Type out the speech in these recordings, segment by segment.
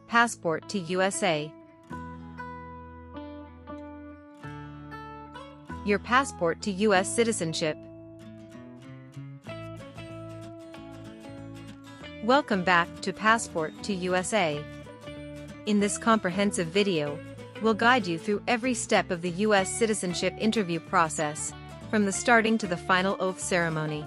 passport to USA. Your passport to US citizenship. Welcome back to Passport to USA. In this comprehensive video, we'll guide you through every step of the US citizenship interview process, from the starting to the final oath ceremony.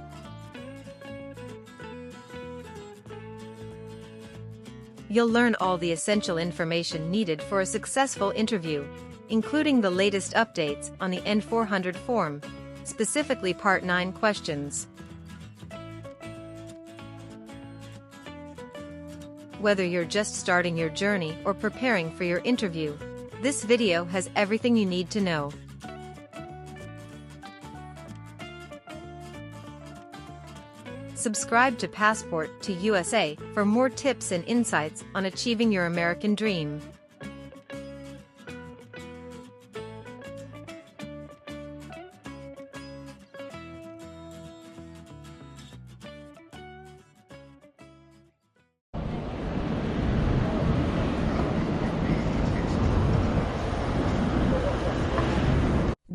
You'll learn all the essential information needed for a successful interview, including the latest updates on the N400 form, specifically Part 9 questions. Whether you're just starting your journey or preparing for your interview, this video has everything you need to know. Subscribe to Passport to USA for more tips and insights on achieving your American dream.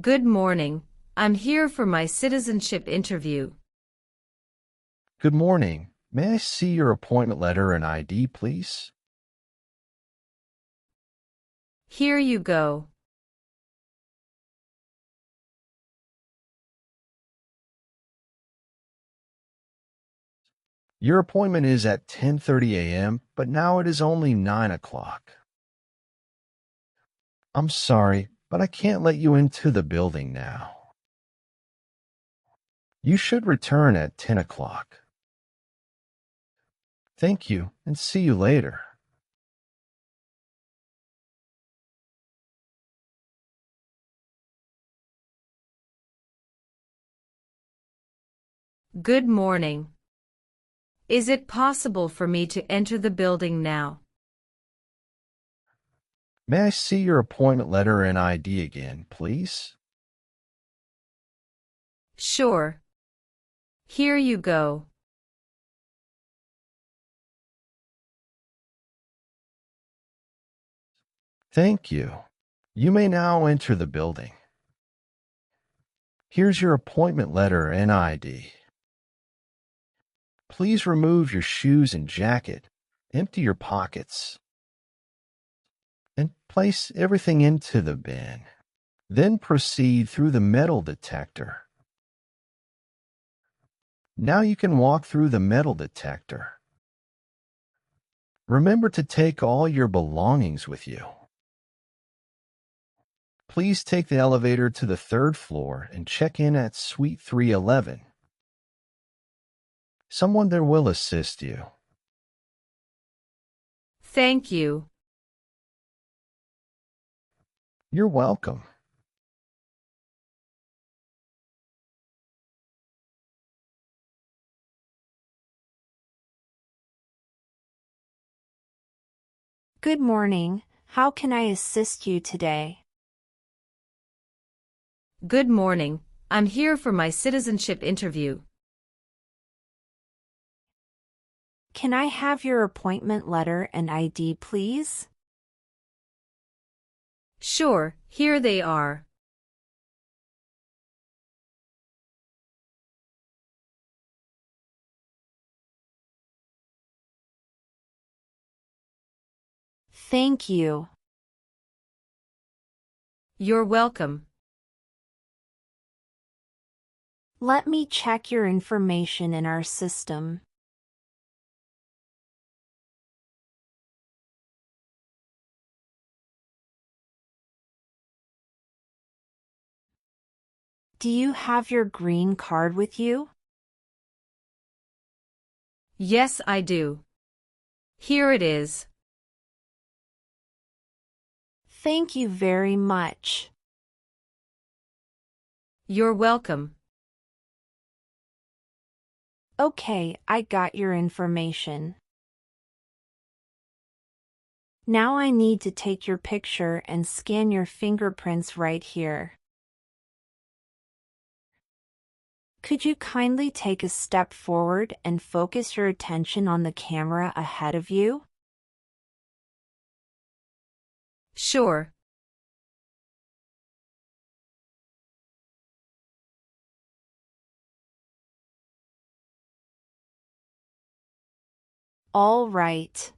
Good morning. I'm here for my citizenship interview. Good morning. May I see your appointment letter and ID, please? Here you go. Your appointment is at 10:30 a.m., but now it is only 9 o'clock. I'm sorry, but I can't let you into the building now. You should return at 10 o'clock. Thank you, and see you later. Good morning. Is it possible for me to enter the building now? May I see your appointment letter and ID again, please? Sure. Here you go. Thank you. You may now enter the building. Here's your appointment letter and ID. Please remove your shoes and jacket, empty your pockets, and place everything into the bin. Then proceed through the metal detector. Now you can walk through the metal detector. Remember to take all your belongings with you. Please take the elevator to the 3rd floor and check in at Suite 311. Someone there will assist you. Thank you. You're welcome. Good morning. How can I assist you today? Good morning. I'm here for my citizenship interview. Can I have your appointment letter and ID, please? Sure, here they are. Thank you. You're welcome. Let me check your information in our system. Do you have your green card with you? Yes, I do. Here it is. Thank you very much. You're welcome. Okay, I got your information. Now I need to take your picture and scan your fingerprints right here. Could you kindly take a step forward and focus your attention on the camera ahead of you? Sure. All right.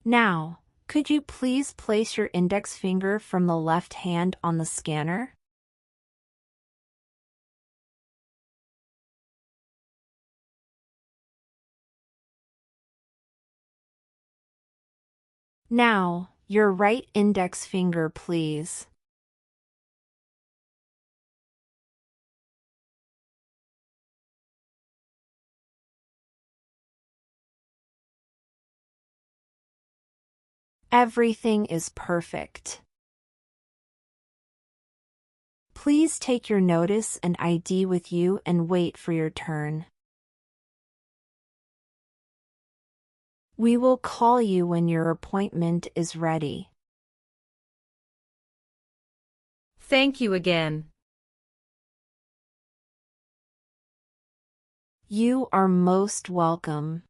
Now, could you please place your index finger from the left hand on the scanner? Now, your right index finger, please. Everything is perfect. Please take your notice and ID with you and wait for your turn. We will call you when your appointment is ready. Thank you again. You are most welcome.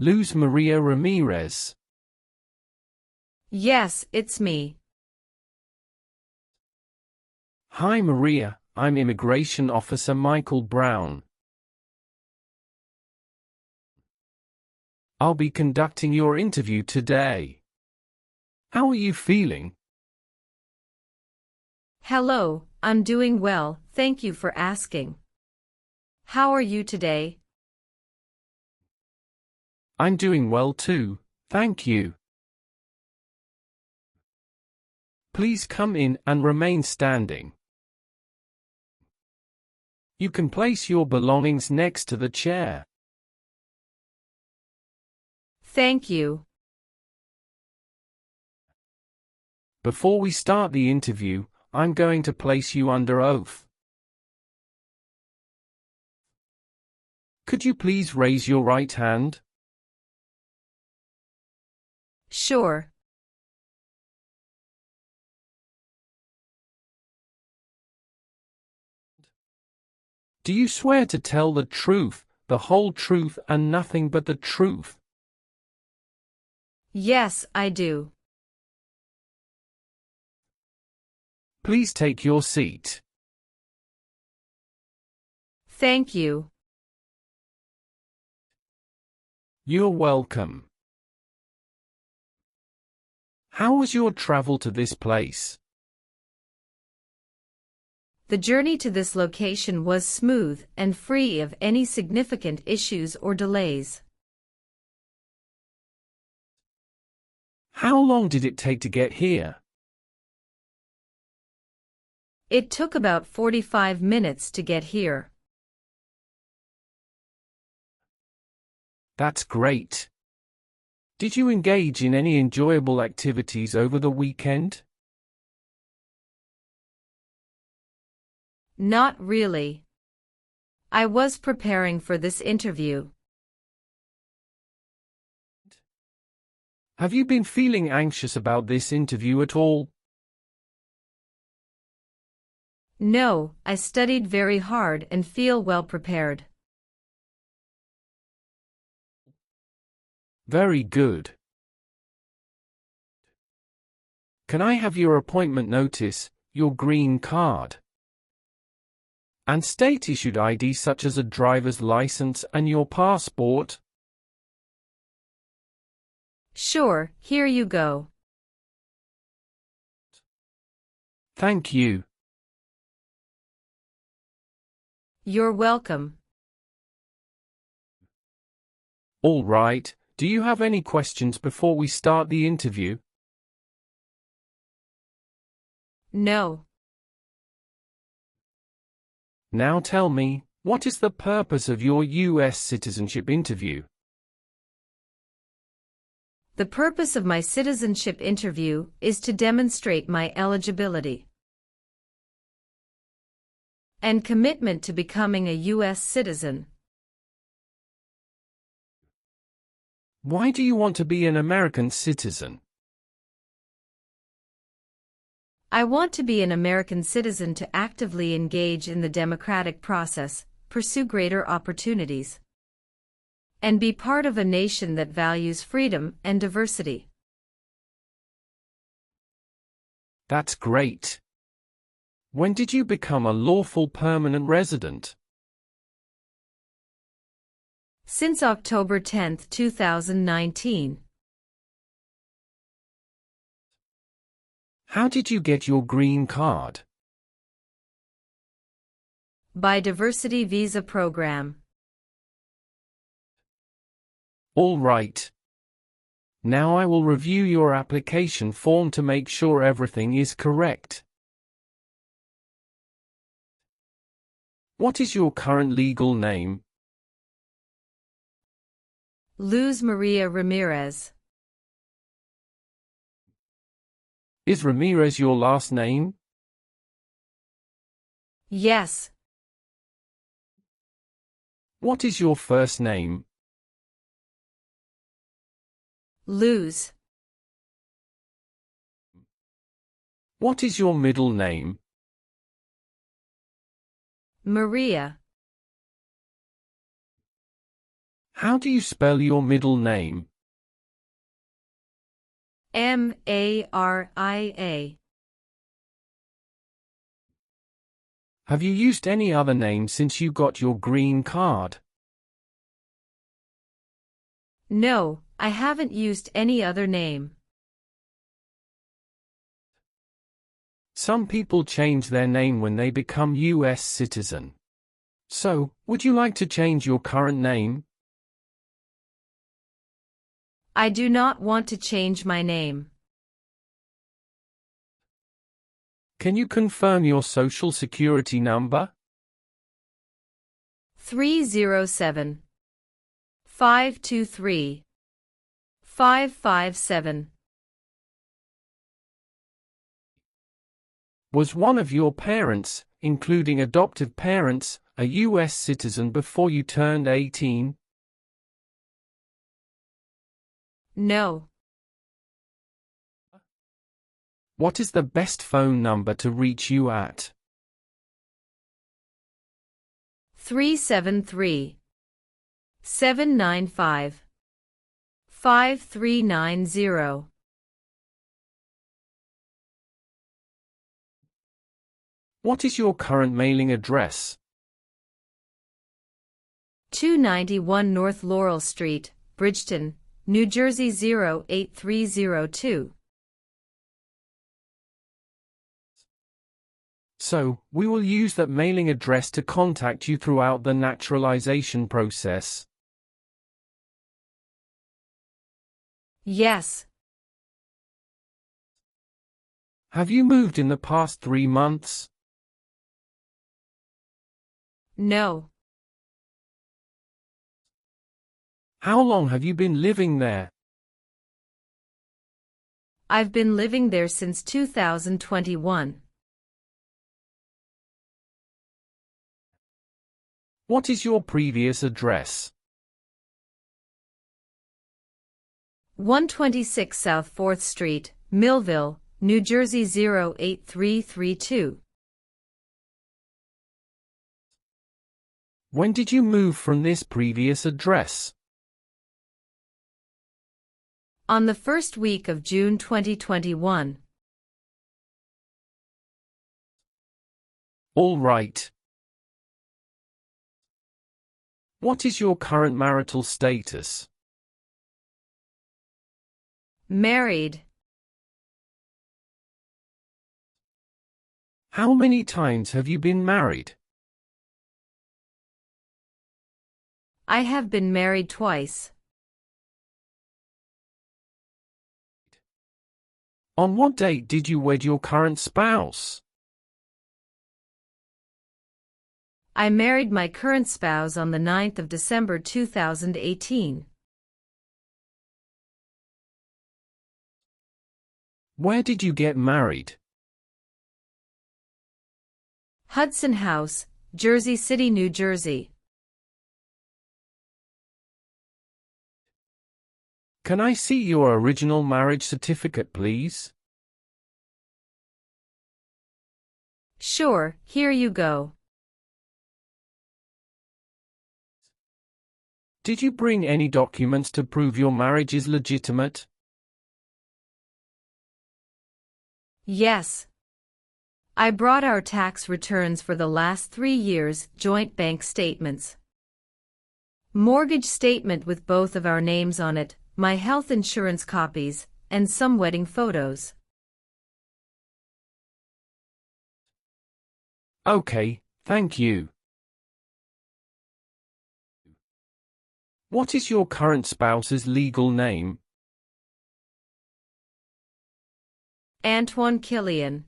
Luz Maria Ramirez. Yes, it's me. Hi Maria, I'm Immigration Officer Michael Brown. I'll be conducting your interview today. How are you feeling? Hello, I'm doing well, thank you for asking. How are you today? I'm doing well too, thank you. Please come in and remain standing. You can place your belongings next to the chair. Thank you. Before we start the interview, I'm going to place you under oath. Could you please raise your right hand? Sure. Do you swear to tell the truth, the whole truth and nothing but the truth? Yes, I do. Please take your seat. Thank you. You're welcome. How was your travel to this place? The journey to this location was smooth and free of any significant issues or delays. How long did it take to get here? It took about 45 minutes to get here. That's great. Did you engage in any enjoyable activities over the weekend? Not really. I was preparing for this interview. Have you been feeling anxious about this interview at all? No, I studied very hard and feel well prepared. Very good. Can I have your appointment notice, your green card, and state-issued ID such as a driver's license and your passport? Sure, here you go. Thank you. You're welcome. All right, do you have any questions before we start the interview? No. Now tell me, what is the purpose of your US citizenship interview? The purpose of my citizenship interview is to demonstrate my eligibility and commitment to becoming a U.S. citizen. Why do you want to be an American citizen? I want to be an American citizen to actively engage in the democratic process, pursue greater opportunities, and be part of a nation that values freedom and diversity. That's great. When did you become a lawful permanent resident? Since October 10, 2019. How did you get your green card? By Diversity Visa Program. All right. Now I will review your application form to make sure everything is correct. What is your current legal name? Luz Maria Ramirez. Is Ramirez your last name? Yes. What is your first name? Luz. What is your middle name? Maria. How do you spell your middle name? Maria. Have you used any other name since you got your green card? No, I haven't used any other name. Some people change their name when they become US citizen. So, would you like to change your current name? I do not want to change my name. Can you confirm your social security number? 307 523 557. Was one of your parents, including adoptive parents, a US citizen before you turned 18? No. What is the best phone number to reach you at? 373 795 5390. What is your current mailing address? 291 North Laurel Street, Bridgeton, New Jersey 08302. So, we will use that mailing address to contact you throughout the naturalization process. Yes. Have you moved in the past 3 months? No. How long have you been living there? I've been living there since 2021. What is your previous address? 126 South 4th Street, Millville, New Jersey 08332. When did you move from this previous address? On the first week of June 2021. All right. What is your current marital status? Married. How many times have you been married? I have been married twice. On what date did you wed your current spouse? I married my current spouse on the 9th of December 2018. Where did you get married? Hudson House, Jersey City, New Jersey. Can I see your original marriage certificate, please? Sure, here you go. Did you bring any documents to prove your marriage is legitimate? Yes. I brought our tax returns for the last 3 years, joint bank statements, mortgage statement with both of our names on it, my health insurance copies, and some wedding photos. Okay, thank you. What is your current spouse's legal name? Antoine Killian.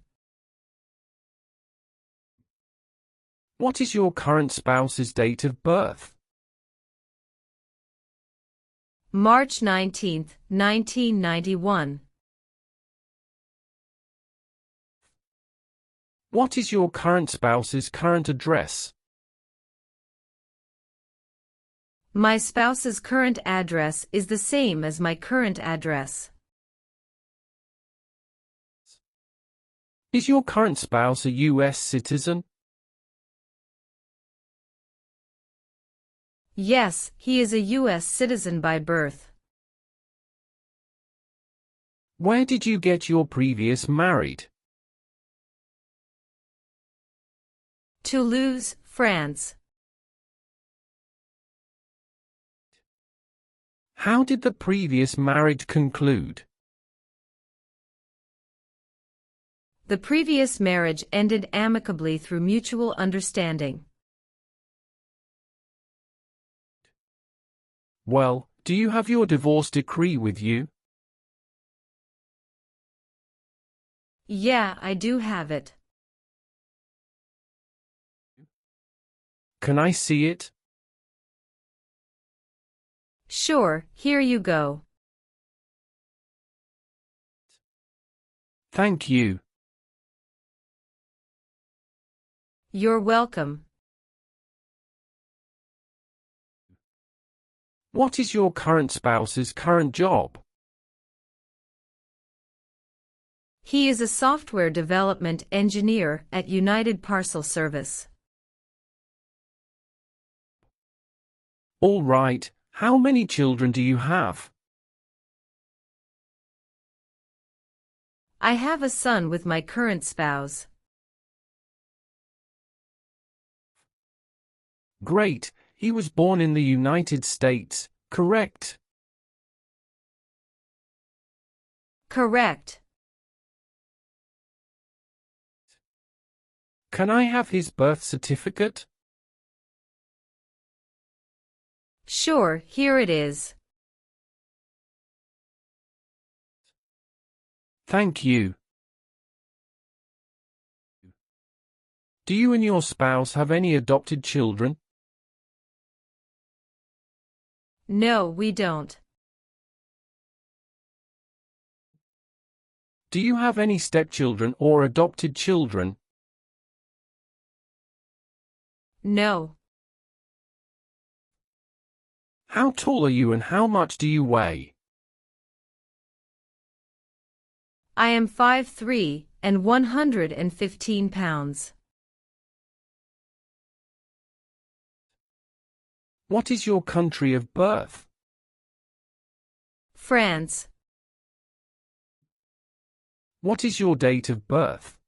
What is your current spouse's date of birth? March 19, 1991. What is your current spouse's current address? My spouse's current address is the same as my current address. Is your current spouse a US citizen? Yes, he is a US citizen by birth. Where did you get your previous married? Toulouse, France. How did the previous marriage conclude? The previous marriage ended amicably through mutual understanding. Well, do you have your divorce decree with you? Yeah, I do have it. Can I see it? Sure, here you go. Thank you. You're welcome. What is your current spouse's current job? He is a software development engineer at United Parcel Service. All right, how many children do you have? I have a son with my current spouse. Great, he was born in the United States, correct? Correct. Can I have his birth certificate? Sure, here it is. Thank you. Do you and your spouse have any adopted children? No, we don't. Do you have any stepchildren or adopted children? No. How tall are you and how much do you weigh? I am 5'3" and 115 pounds. What is your country of birth? France. What is your date of birth?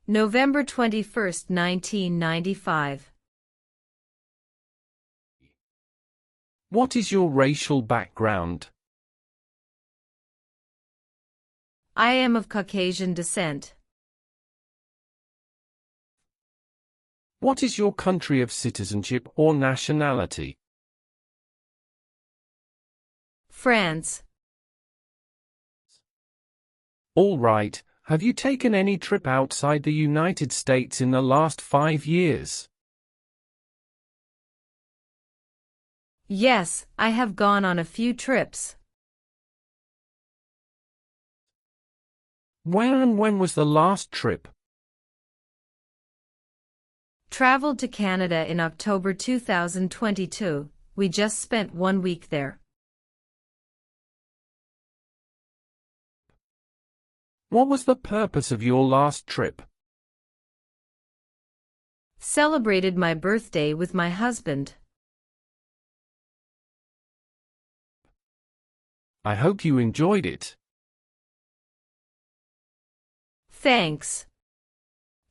November 21, 1995. What is your racial background? I am of Caucasian descent. What is your country of citizenship or nationality? France. All right, have you taken any trip outside the United States in the last 5 years? Yes, I have gone on a few trips. Where and when was the last trip? Traveled to Canada in October 2022. We just spent 1 week there. What was the purpose of your last trip? Celebrated my birthday with my husband. I hope you enjoyed it. Thanks.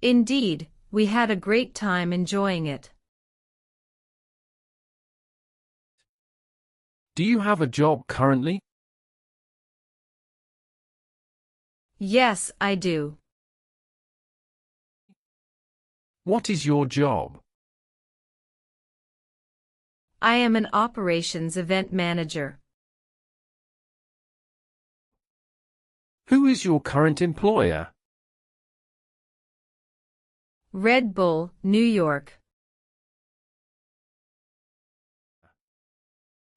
Indeed, we had a great time enjoying it. Do you have a job currently? Yes, I do. What is your job? I am an operations event manager. Who is your current employer? Red Bull, New York.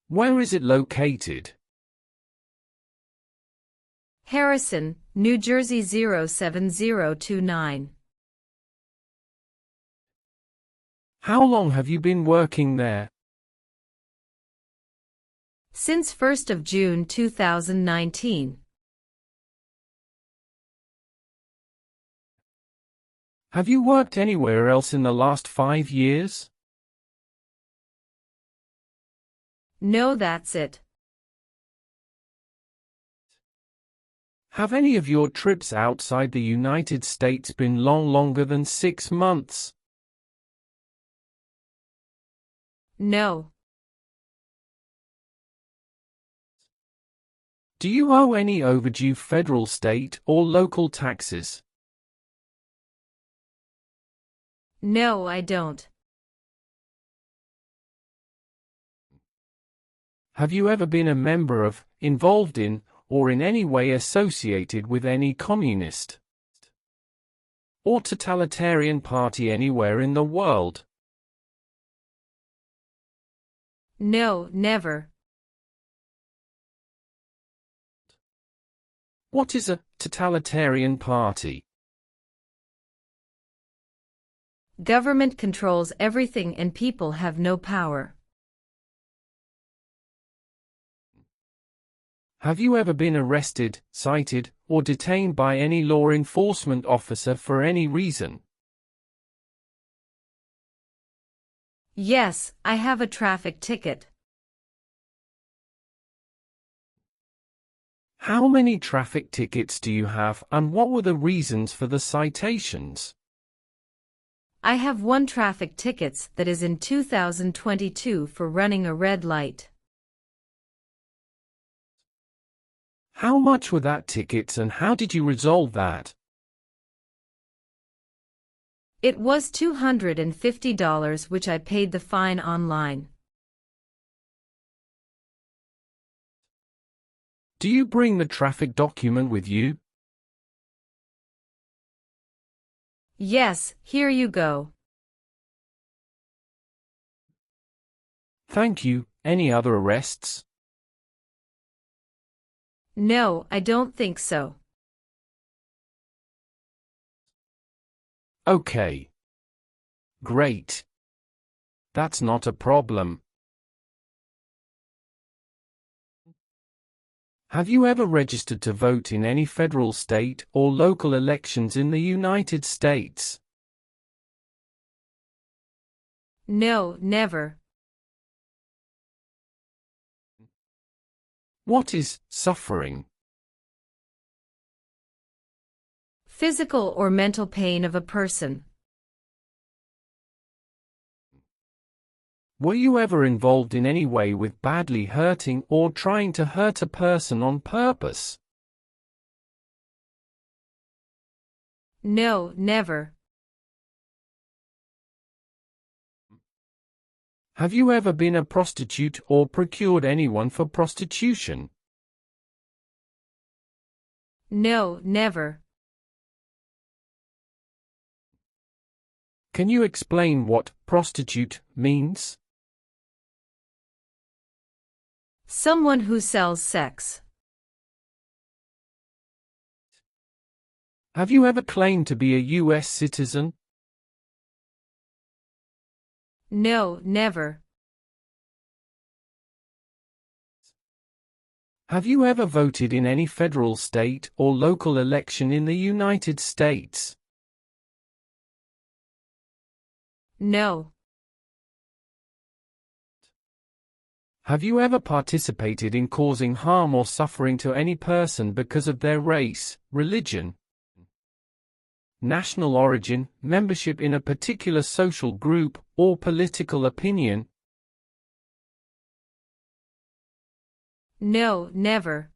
Where is it located? Harrison, New Jersey 07029. How long have you been working there? Since 1st of June 2019. Have you worked anywhere else in the last 5 years? No, that's it. Have any of your trips outside the United States been longer than 6 months? No. Do you owe any overdue federal, state, or local taxes? No, I don't. Have you ever been a member of, involved in, or in any way associated with any communist or totalitarian party anywhere in the world? No, never. What is a totalitarian party? Government controls everything and people have no power. Have you ever been arrested, cited, or detained by any law enforcement officer for any reason? Yes, I have a traffic ticket. How many traffic tickets do you have, and what were the reasons for the citations? I have one traffic ticket that is in 2022 for running a red light. How much were that tickets and how did you resolve that? It was $250 which I paid the fine online. Do you bring the traffic document with you? Yes, here you go. Thank you. Any other arrests? No, I don't think so. Okay. Great. That's not a problem. Have you ever registered to vote in any federal, state, or local elections in the United States? No, never. What is suffering? Physical or mental pain of a person. Were you ever involved in any way with badly hurting or trying to hurt a person on purpose? No, never. Have you ever been a prostitute or procured anyone for prostitution? No, never. Can you explain what prostitute means? Someone who sells sex. Have you ever claimed to be a US citizen? No, never. Have you ever voted in any federal, state, or local election in the United States? No. Have you ever participated in causing harm or suffering to any person because of their race, religion, national origin, membership in a particular social group, or political opinion? No, never.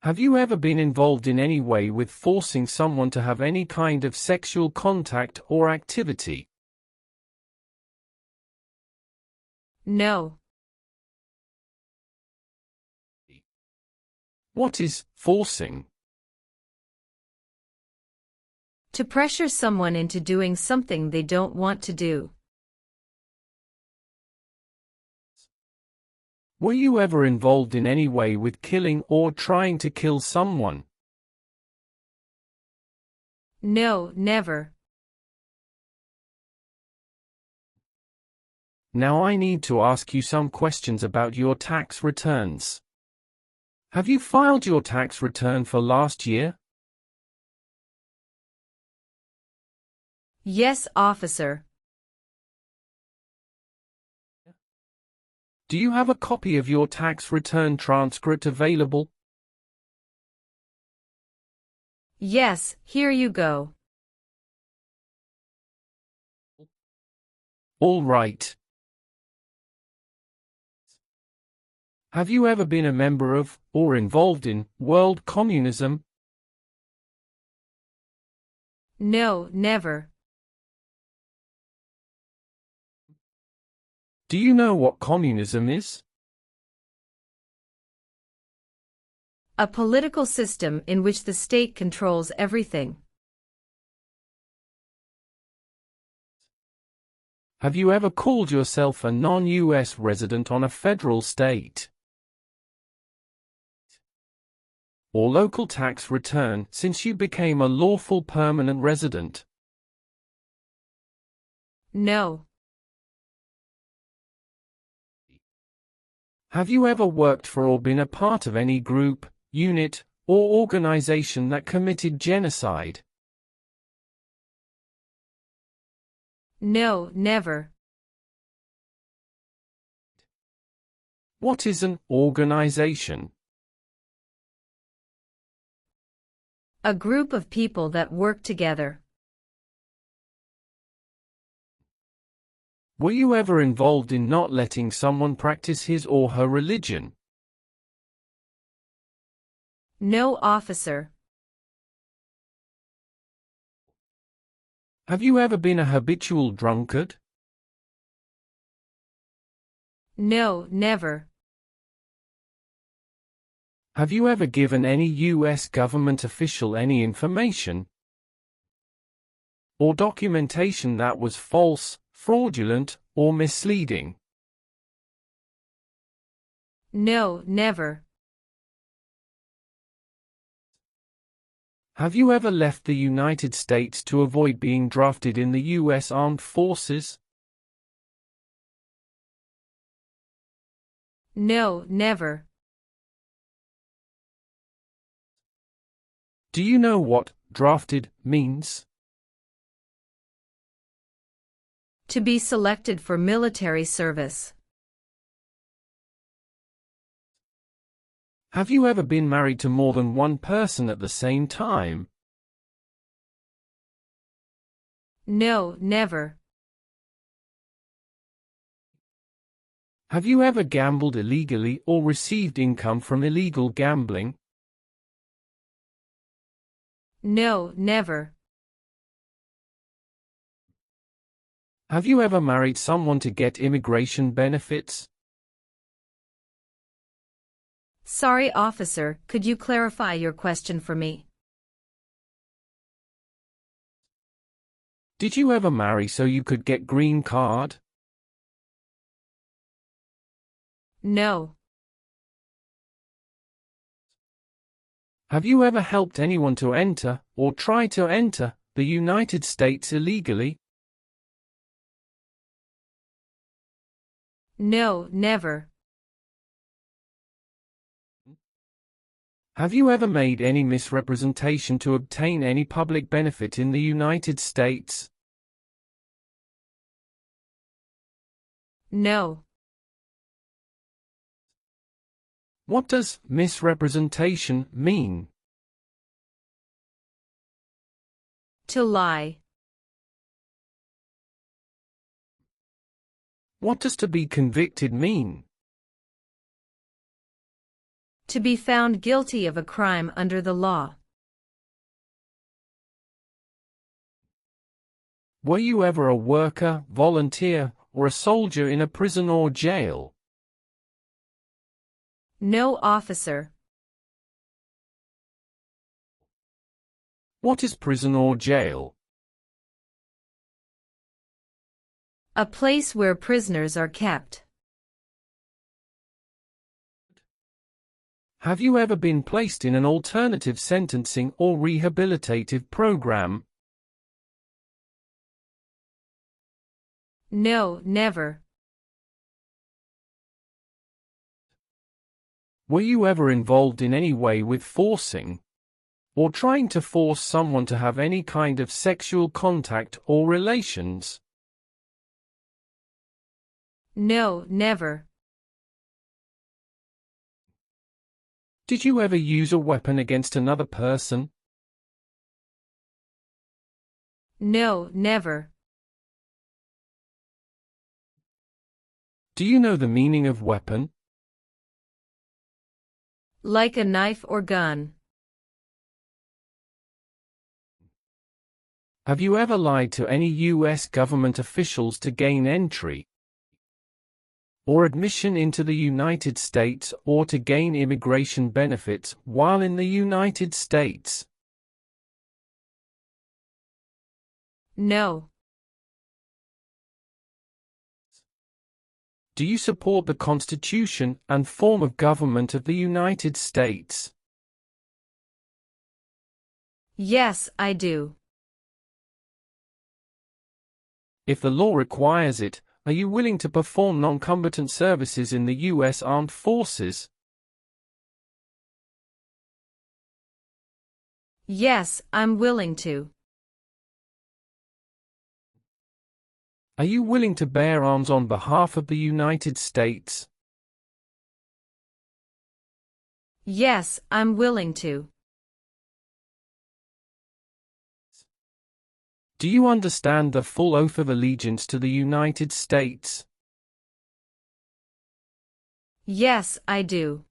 Have you ever been involved in any way with forcing someone to have any kind of sexual contact or activity? No. What is forcing? To pressure someone into doing something they don't want to do. Were you ever involved in any way with killing or trying to kill someone? No, never. Now I need to ask you some questions about your tax returns. Have you filed your tax return for last year? Yes, officer. Do you have a copy of your tax return transcript available? Yes, here you go. All right. Have you ever been a member of, or involved in, world communism? No, never. Do you know what communism is? A political system in which the state controls everything. Have you ever called yourself a non-US resident on a federal, state, or local tax return since you became a lawful permanent resident? No. Have you ever worked for or been a part of any group, unit, or organization that committed genocide? No, never. What is an organization? A group of people that work together. Were you ever involved in not letting someone practice his or her religion? No, officer. Have you ever been a habitual drunkard? No, never. Have you ever given any U.S. government official any information or documentation that was false, fraudulent, or misleading? No, never. Have you ever left the United States to avoid being drafted in the U.S. Armed Forces? No, never. Do you know what drafted means? To be selected for military service. Have you ever been married to more than one person at the same time? No, never. Have you ever gambled illegally or received income from illegal gambling? No, never. Have you ever married someone to get immigration benefits? Sorry, officer, could you clarify your question for me? Did you ever marry so you could get green card? No. Have you ever helped anyone to enter, or try to enter, the United States illegally? No, never. Have you ever made any misrepresentation to obtain any public benefit in the United States? No. What does misrepresentation mean? To lie. What does to be convicted mean? To be found guilty of a crime under the law. Were you ever a worker, volunteer, or a soldier in a prison or jail? No, officer. What is prison or jail? A place where prisoners are kept. Have you ever been placed in an alternative sentencing or rehabilitative program? No, never. Were you ever involved in any way with forcing, or trying to force someone to have any kind of sexual contact or relations? No, never. Did you ever use a weapon against another person? No, never. Do you know the meaning of weapon? Like a knife or gun. Have you ever lied to any U.S. government officials to gain entry or admission into the United States or to gain immigration benefits while in the United States? No. Do you support the Constitution and form of government of the United States? Yes, I do. If the law requires it, are you willing to perform non-combatant services in the U.S. Armed Forces? Yes, I'm willing to. Are you willing to bear arms on behalf of the United States? Yes, I'm willing to. Do you understand the full oath of allegiance to the United States? Yes, I do.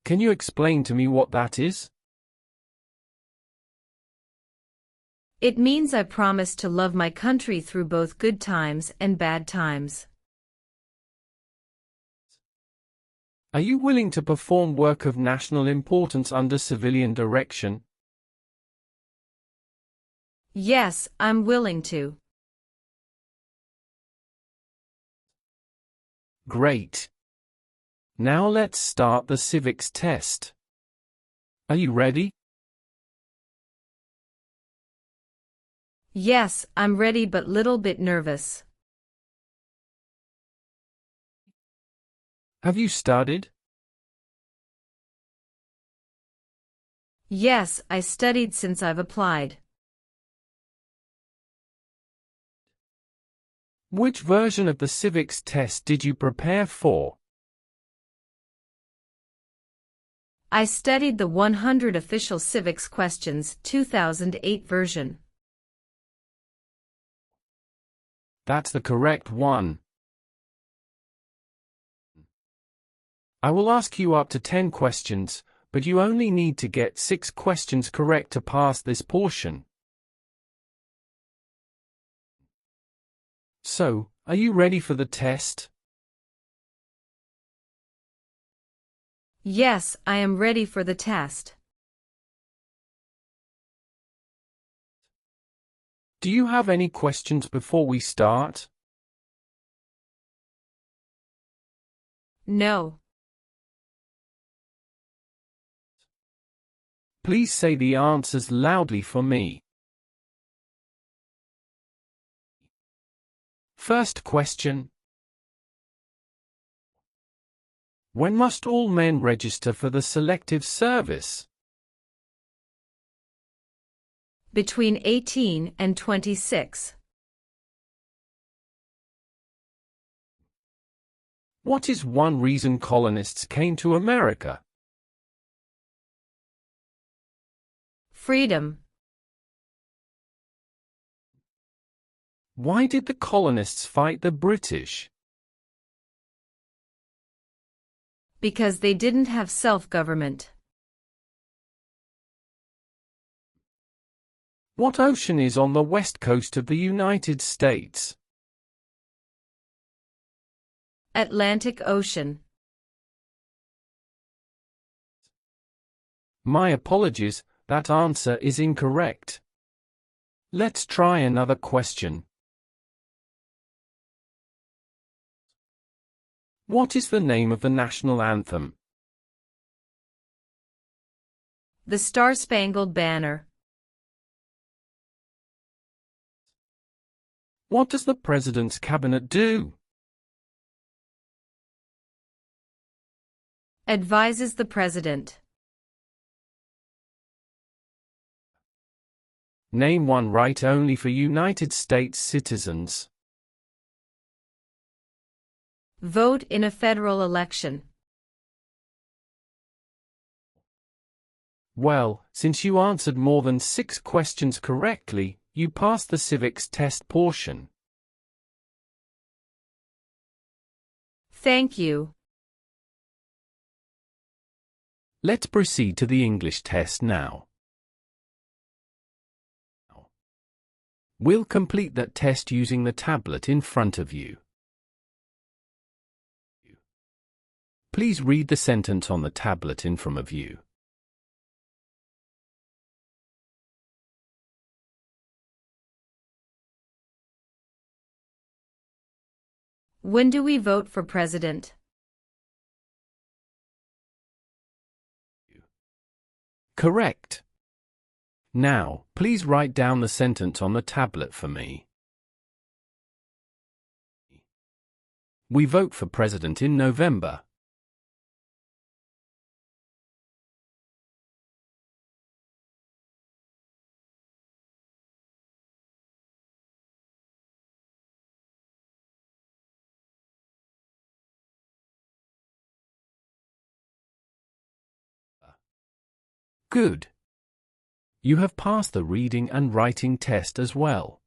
Can you explain to me what that is? It means I promise to love my country through both good times and bad times. Are you willing to perform work of national importance under civilian direction? Yes, I'm willing to. Great. Now let's start the civics test. Are you ready? Yes, I'm ready but little bit nervous. Have you studied? Yes, I studied since I've applied. Which version of the civics test did you prepare for? I studied the 100 Official Civics Questions 2008 version. That's the correct one. I will ask you up to 10 questions, but you only need to get 6 questions correct to pass this portion. So, are you ready for the test? Yes, I am ready for the test. Do you have any questions before we start? No. Please say the answers loudly for me. First question. When must all men register for the Selective Service? Between 18 and 26. What is one reason colonists came to America? Freedom. Why did the colonists fight the British? Because they didn't have self-government. What ocean is on the west coast of the United States? Atlantic Ocean. My apologies, that answer is incorrect. Let's try another question. What is the name of the national anthem? The Star-Spangled Banner. What does the President's Cabinet do? Advises the President. Name one right only for United States citizens. Vote in a federal election. Well, since you answered more than 6 questions correctly, you passed the civics test portion. Thank you. Let's proceed to the English test now. We'll complete that test using the tablet in front of you. Please read the sentence on the tablet in front of you. When do we vote for president? Correct. Now, please write down the sentence on the tablet for me. We vote for president in November. Good. You have passed the reading and writing test as well.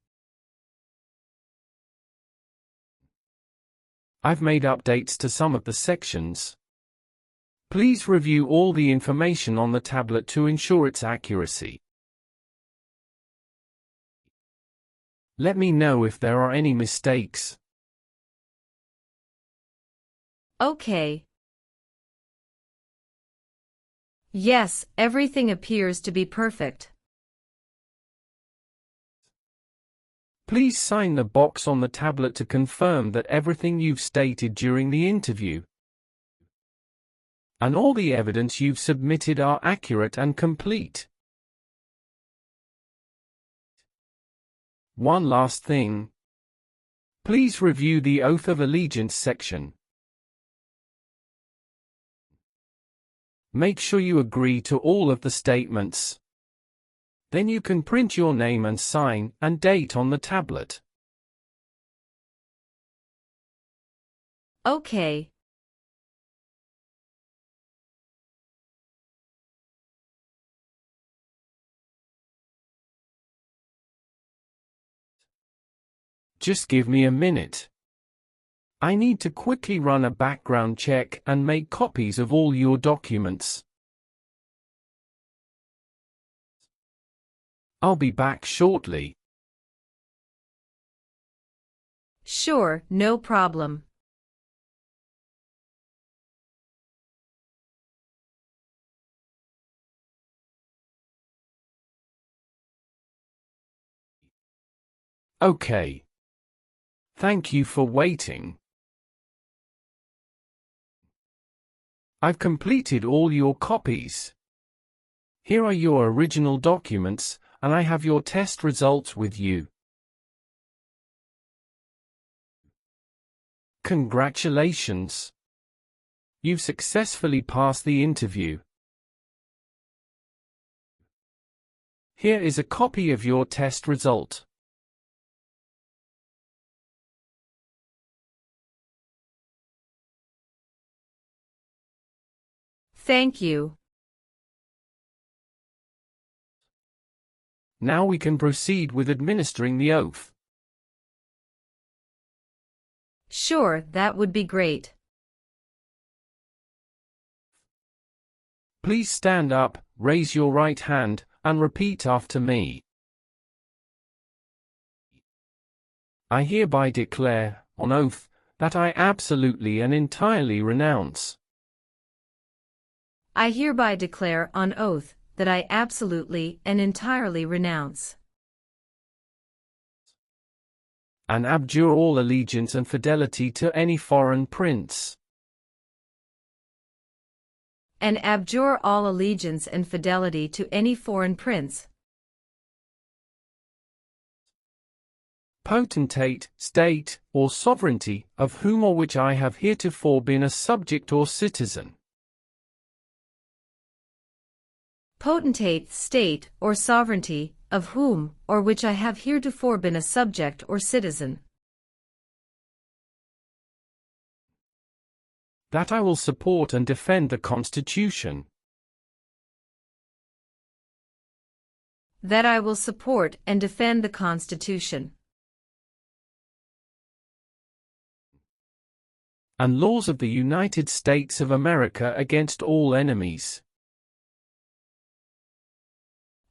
I've made updates to some of the sections. Please review all the information on the tablet to ensure its accuracy. Let me know if there are any mistakes. Okay. Yes, everything appears to be perfect. Please sign the box on the tablet to confirm that everything you've stated during the interview and all the evidence you've submitted are accurate and complete. One last thing. Please review the Oath of Allegiance section. Make sure you agree to all of the statements. Then you can print your name and sign and date on the tablet. Okay. Just give me a minute. I need to quickly run a background check and make copies of all your documents. I'll be back shortly. Sure, no problem. Okay. Thank you for waiting. I've completed all your copies. Here are your original documents, and I have your test results with you. Congratulations! You've successfully passed the interview. Here is a copy of your test result. Thank you. Now we can proceed with administering the oath. Sure, that would be great. Please stand up, raise your right hand, and repeat after me. I hereby declare, on oath, that I absolutely and entirely renounce I hereby declare on oath that I absolutely and entirely renounce and abjure all allegiance and fidelity to any foreign prince, and abjure all allegiance and fidelity to any foreign prince, potentate, state, or sovereignty, of whom or which I have heretofore been a subject or citizen. Potentate, state, or sovereignty, of whom or which I have heretofore been a subject or citizen. That I will support and defend the Constitution. That I will support and defend the Constitution. And laws of the United States of America against all enemies.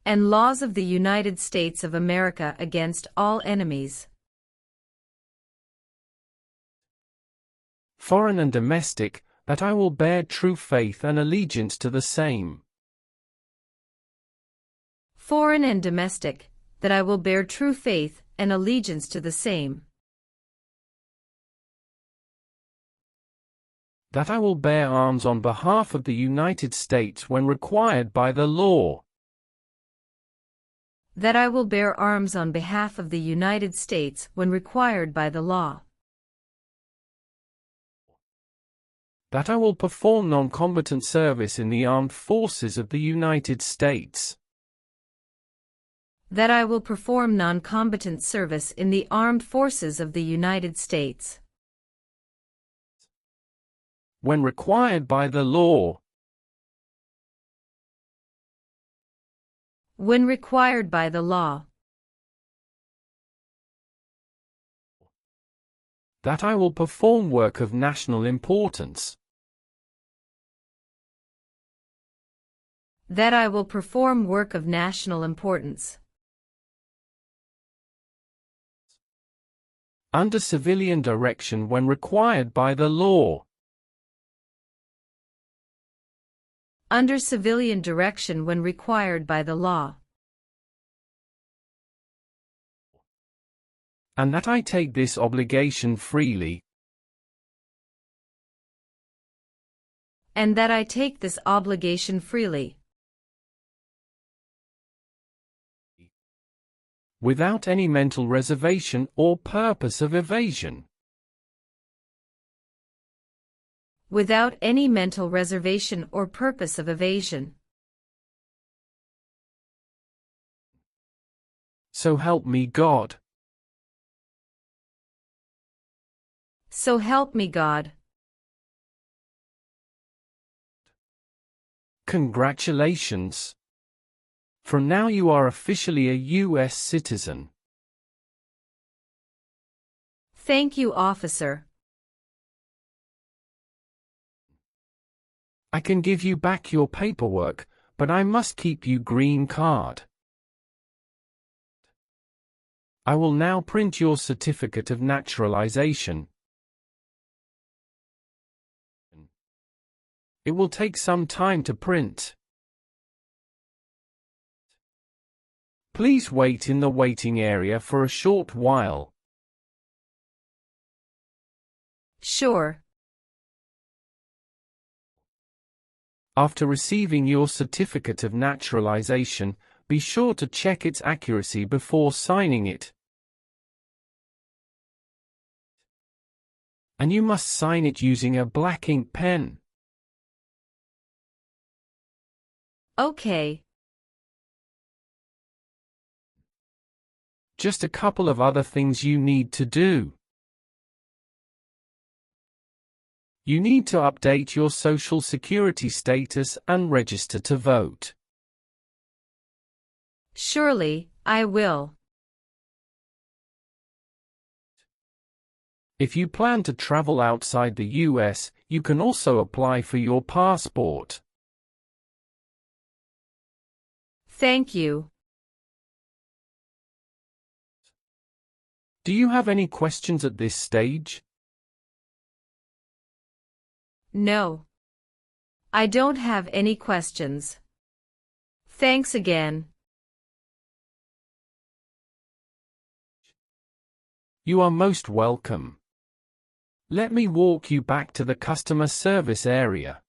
And laws of the United States of America against all enemies. Foreign and domestic, that I will bear true faith and allegiance to the same. Foreign and domestic, that I will bear true faith and allegiance to the same. That I will bear arms on behalf of the United States when required by the law. That I will bear arms on behalf of the United States when required by the law. That I will perform non-combatant service in the armed forces of the United States. That I will perform non-combatant service in the armed forces of the United States. When required by the law. When required by the law. That I will perform work of national importance. That I will perform work of national importance. Under civilian direction when required by the law. Under civilian direction when required by the law. And that I take this obligation freely. And that I take this obligation freely. Without any mental reservation or purpose of evasion. Without any mental reservation or purpose of evasion. So help me God. So help me God. Congratulations. From now you are officially a US citizen. Thank you, officer. I can give you back your paperwork, but I must keep you green card. I will now print your certificate of naturalization. It will take some time to print. Please wait in the waiting area for a short while. Sure. After receiving your certificate of naturalization, be sure to check its accuracy before signing it. and you must sign it using a black ink pen. Okay. Just a couple of other things you need to do. You need to update your Social Security status and register to vote. Surely, I will. If you plan to travel outside the US, you can also apply for your passport. Thank you. Do you have any questions at this stage? No. I don't have any questions. Thanks again. You are most welcome. Let me walk you back to the customer service area.